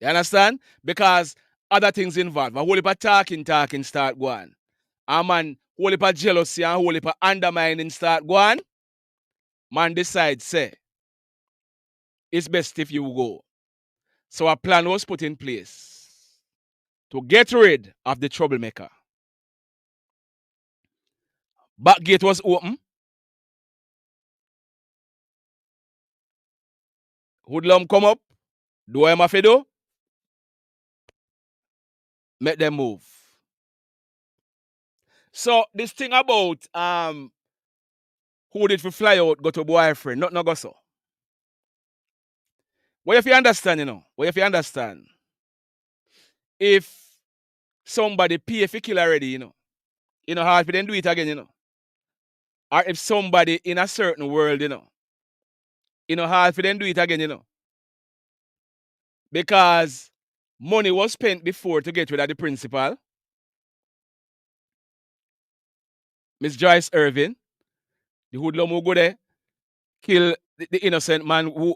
You understand? Because other things involved. A whole heap of talking start going. And man, whole heap of jealousy and whole heap of undermining start going. Man decides, say, it's best if you go. So a plan was put in place to get rid of the troublemaker. Back gate was open. Hoodlum come up. Do him a fedo. Make them move. So this thing about who did for fly out go to boyfriend, not go so. What if you understand, you know? What if you understand? If somebody pay for kill already, you know, hard for them do it again, you know. Or if somebody in a certain world, you know, hard for them do it again, you know. Because money was spent before to get rid of the principal, Miss Joyce Irving, the hoodlum who go there, kill the innocent man who.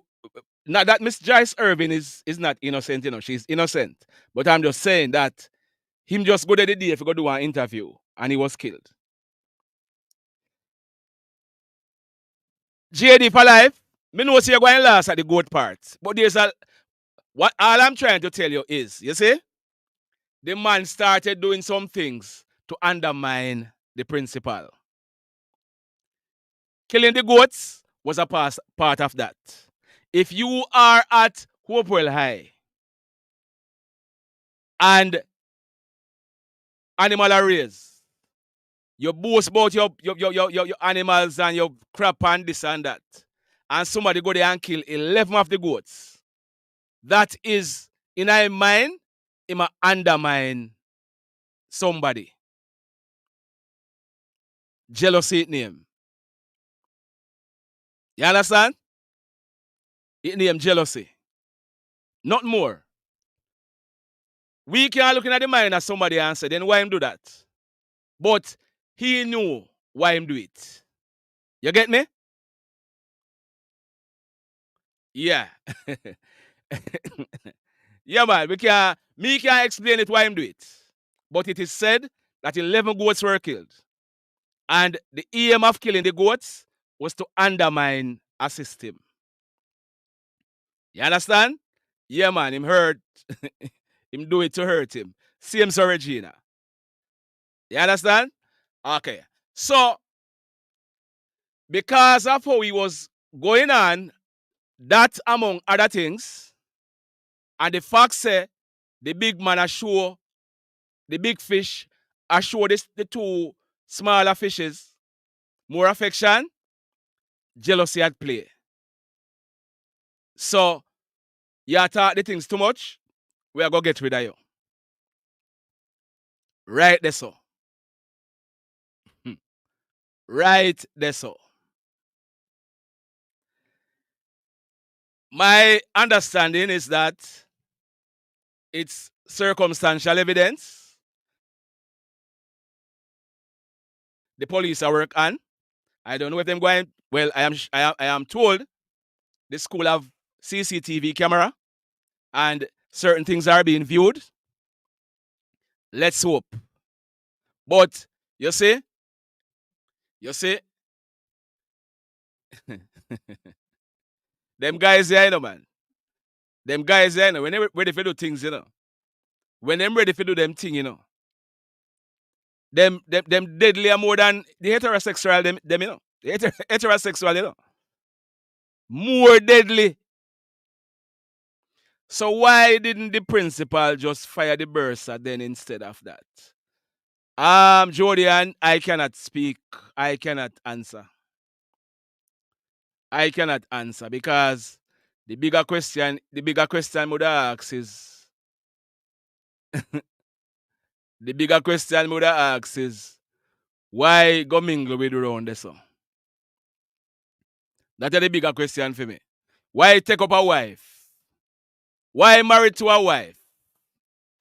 Not that Miss Joyce Irving is not innocent, you know, she's innocent. But I'm just saying that him just go there the day if he go do an interview and he was killed. JD for life, me know you're going last at the goat part. But there's what all I'm trying to tell you is, you see, the man started doing some things to undermine the principal. Killing the goats was a part of that. If you are at Hopewell High and animal are raised, you boast about your animals and your crap and this and that, and somebody go there and kill 11 of the goats, that is, in my mind, it might undermine somebody. Jealousy it name. You understand? It name jealousy. Not more. We can look at the mind of somebody and say, then why him do that? But he knew why him do it. You get me? Yeah. Yeah, man. Me can't explain it why him do it. But it is said that 11 goats were killed. And the aim of killing the goats was to undermine a system. You understand? Yeah, man. Him hurt. Him do it to hurt him. Same so Regina. You understand? Okay. So, because of how he was going on, that among other things, and the fact say the big man assure the big fish assure the two smaller fishes more affection, jealousy at play. So, you attack the things too much, we are going to get rid of you. Right there, so. Right there, so. My understanding is that it's circumstantial evidence. The police are working on. I don't know if they're going. Well, I am told the school have CCTV camera and certain things are being viewed. Let's hope. But you see, them guys there, you know, man. Them guys, you know, when they ready to do things, you know. When them ready to do them thing, you know. Them deadly are more than the heterosexual, them you know. The heterosexual, you know. More deadly. So why didn't the principal just fire the bursar then instead of that? Jody, and I cannot speak. I cannot answer. I cannot answer because the bigger question would ask is why go mingle with around the son? That's the bigger question for me. Why take up a wife? Why married to a wife?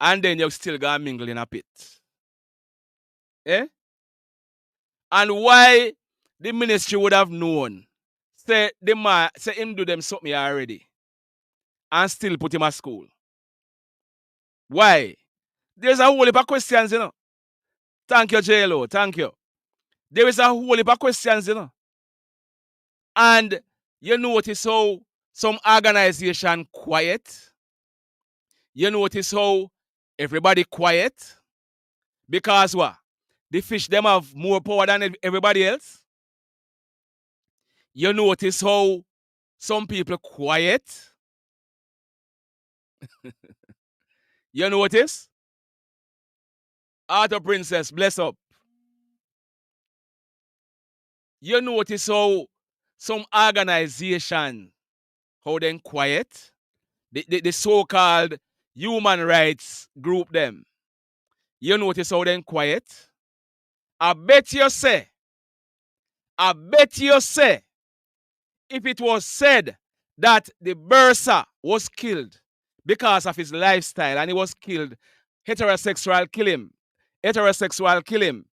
And then you still got mingle in a pit? Eh? And why the ministry would have known? Say him do them something already. And still put him at school. Why? There's a whole heap of questions, you know. Thank you, JLO. Thank you. There is a whole heap of questions, you know. And you notice how some organization quiet. You notice how everybody quiet. Because what? The fish them have more power than everybody else. You notice how some people quiet. You notice? Arthur Princess, bless up. You notice how some organization, how them quiet. The so-called human rights group them. You notice how them quiet? I bet you say, if it was said that the Bursar was killed because of his lifestyle and he was killed, heterosexual kill him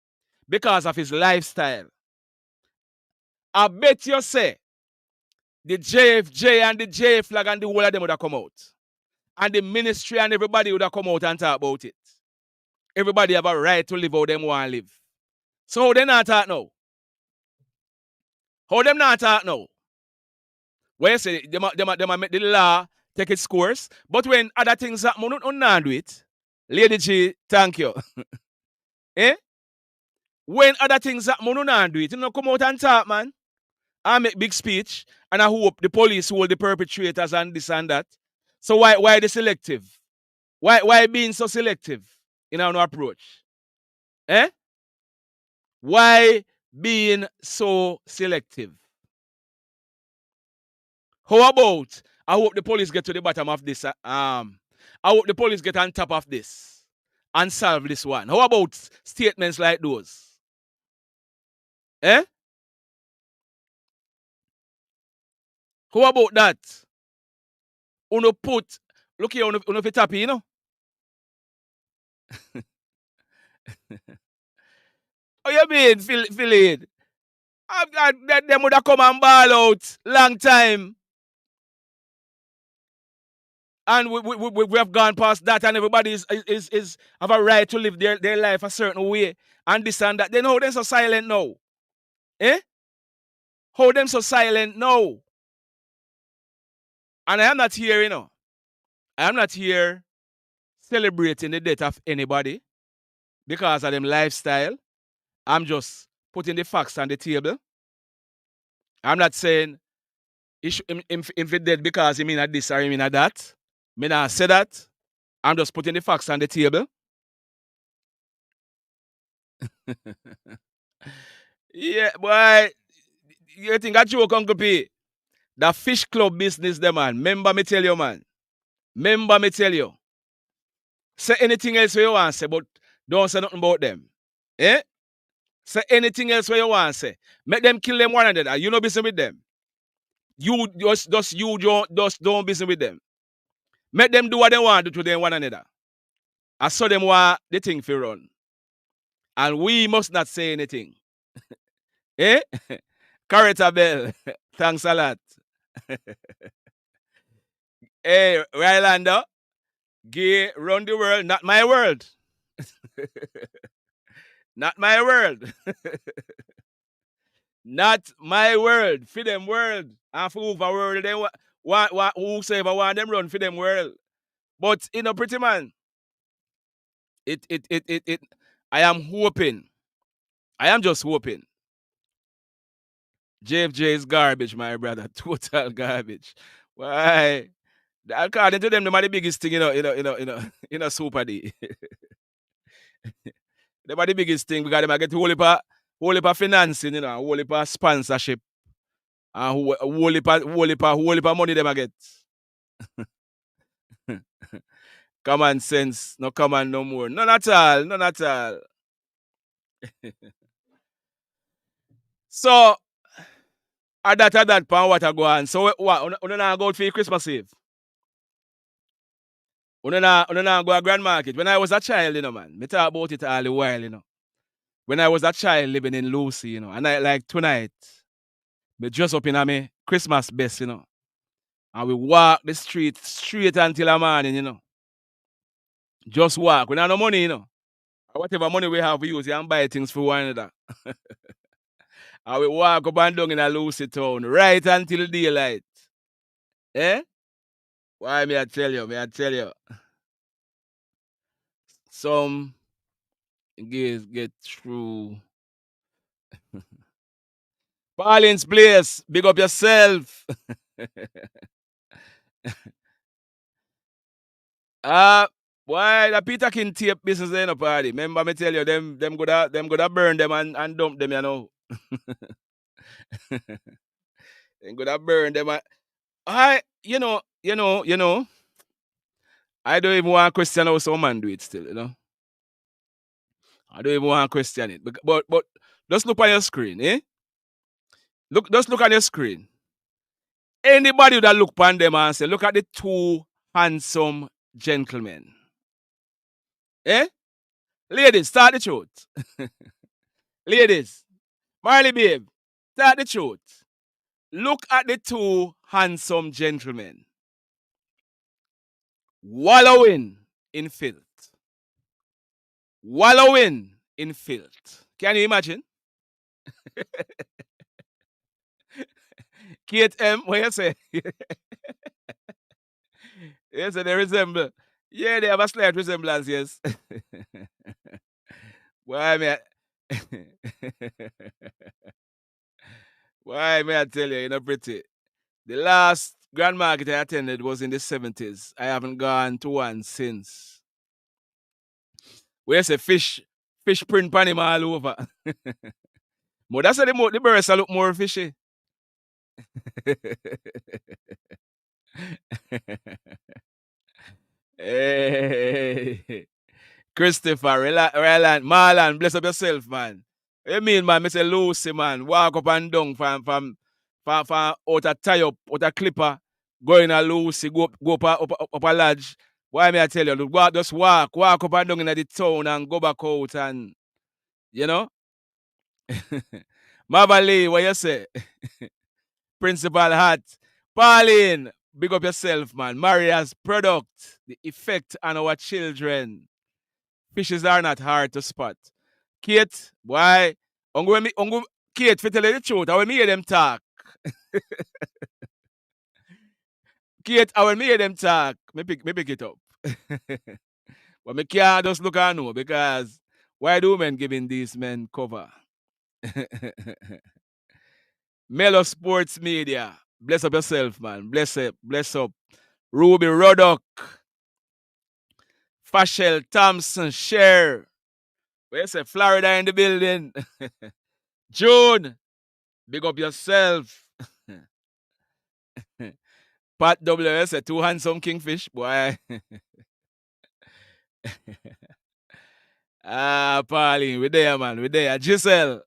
because of his lifestyle. I bet you say the JFJ and the J flag and the whole of them would have come out. And the ministry and everybody would have come out and talk about it. Everybody have a right to live how them want to live. So how they not talk now? How them not talk now? When you say they make the law take its course, but when other things happen, you not do it. Lady G, thank you. Eh? When other things happen, you not do it. You know, come out and talk, man. I make big speech, and I hope the police hold the perpetrators and this and that. So why the selective? Why being so selective in our approach? Eh? Why being so selective? How about I hope the police get to the bottom of this? I hope the police get on top of this and solve this one. How about statements like those? Eh? How about that? Uno put, look here, uno fit happy, you know? Oh, you mean, Philly? Them would have come and ball out long time. And we have gone past that, and everybody is have a right to live their life a certain way. And this and that. Then how them so silent now? Eh? How them so silent now? And I am not here, you know. I am not here celebrating the death of anybody because of them lifestyle. I'm just putting the facts on the table. I'm not saying if he dead because he mean this or he mean that. Me not say that. I'm just putting the facts on the table. Yeah, boy. You think I joke, Uncle P? The fish club business, the man. Remember me tell you, man. Remember me tell you. Say anything else you want to say, but don't say nothing about them. Eh? Say anything else you want to say. Make them kill them one another. You no business with them. You just don't business with them. Make them do what they want to do to them one another. I saw them what the thing for run. And we must not say anything. Eh? Carreta Bell. Thanks a lot. Hey, Rylander. Gay run the world, not my world. Not my world. Not my world. For them world. And for over world, then whosoever want them run for them world. But you know, pretty man, it I am hoping. I am just hoping. JFJ is garbage, my brother. Total garbage. Why? According to them, them are the biggest thing, Super D. Them are the biggest thing because them are get whole heap of financing, whole heap of sponsorship, and whole heap of money them a get. Common sense, no common no more. None at all, none at all. So, at that pan what I go on. So what? You not go out for Christmas Eve? You not go to Grand Market? When I was a child, man, me talk about it all the while, When I was a child living in Lucy, and I like tonight, me dress up in a me Christmas best, and we walk the street straight until the morning, Just walk. We don't have no money, Whatever money we have, we use it and buy things for one another. And we walk up and down in a Lucy town right until daylight. Eh? Why me I tell you? Some get through. Pauline's place, big up yourself. Why the Peter King tape business ain't a party? Remember me tell you, them gotta burn them and dump them, Them gotta burn them. I I don't even want to question how some man do it still, I don't even want to question it. But just look on your screen, eh? Just look on your screen. Anybody that look upon them and say, look at the two handsome gentlemen. Eh? Ladies, start the truth. Ladies, Marley babe, start the truth. Look at the two handsome gentlemen wallowing in filth. Wallowing in filth. Can you imagine? Kate M, what you say? Yes, they resemble. Yeah, they have a slight resemblance, yes. Why may I tell you, pretty. The last grand market I attended was in the 70s. I haven't gone to one since. Where say fish print pan him all over. But that's how the birds look more fishy. Hey. Christopher, Marlon, bless up yourself, man. What you mean, man? I say Lucy, man. Walk up and down from out a tie up, out a clipper, going a Lucy, go up a lodge. Why may I tell you? Just walk up and down in the town and go back out and, Mavali, what you say? Principal Hat. Pauline, big up yourself, man. Maria's product, the effect on our children. Fishes are not hard to spot. Kate, why? Kate, for tell you the truth, I will hear them talk. Kate, I will hear them talk. Me pick it up. But me can't just look and know because why do men giving these men cover? Melo Sports Media. Bless up yourself, man. Bless up. Ruby Roddock. Fashel Thompson. Cher. Where you say? Florida in the building. June. Big up yourself. Pat WS, two handsome kingfish, boy. Pauline, we there, man. We there. Giselle.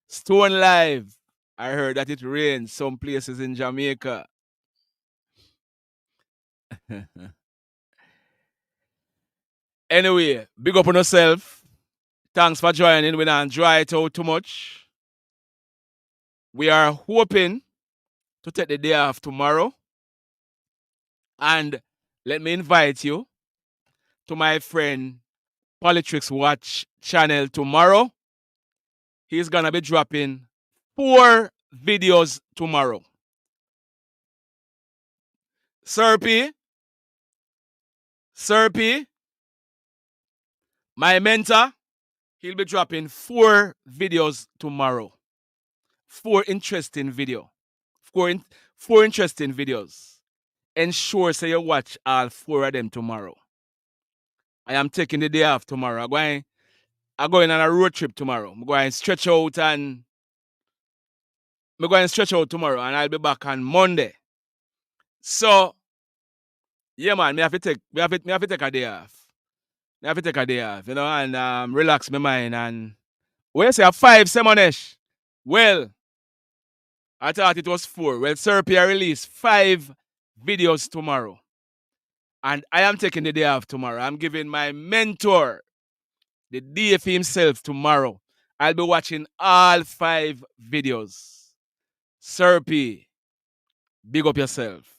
Stone Live. I heard that it rains some places in Jamaica. Anyway, big up on yourself. Thanks for joining. We don't dry it out too much. We are hoping to take the day off tomorrow. And let me invite you to my friend Politrix Watch channel tomorrow. He's going to be dropping 4 videos tomorrow. Serpy, my mentor, he'll be dropping 4 videos tomorrow. 4 interesting videos. 4 interesting videos. Ensure say you watch all 4 of them tomorrow. I am taking the day off tomorrow. I'm going on a road trip tomorrow. I'm going to stretch out tomorrow and I'll be back on Monday. So, yeah, man, me have to take a day off. Me have to take a day off, you know, and relax my mind. And when you say 5, Semonesh, well, I thought it was 4. Well, Serpia released 5 videos tomorrow. And I am taking the day off tomorrow. I'm giving my mentor the DF himself tomorrow. I'll be watching all 5 videos. Serpy, big up yourself.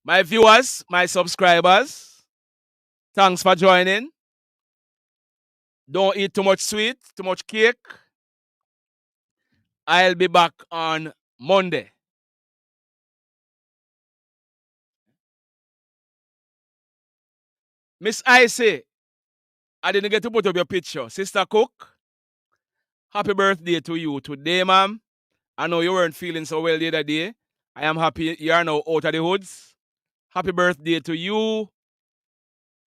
My viewers, my subscribers, thanks for joining. Don't eat too much sweet, too much cake. I'll be back on Monday. Miss Icy, I didn't get to put up your picture. Sister Cook, happy birthday to you today, ma'am. I know you weren't feeling so well the other day. I am happy you are now out of the hoods. Happy birthday to you.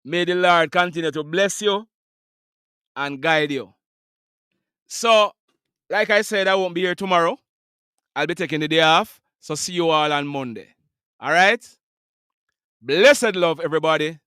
May the Lord continue to bless you and guide you. So, like I said, I won't be here tomorrow. I'll be taking the day off. So see you all on Monday. All right? Blessed love, everybody.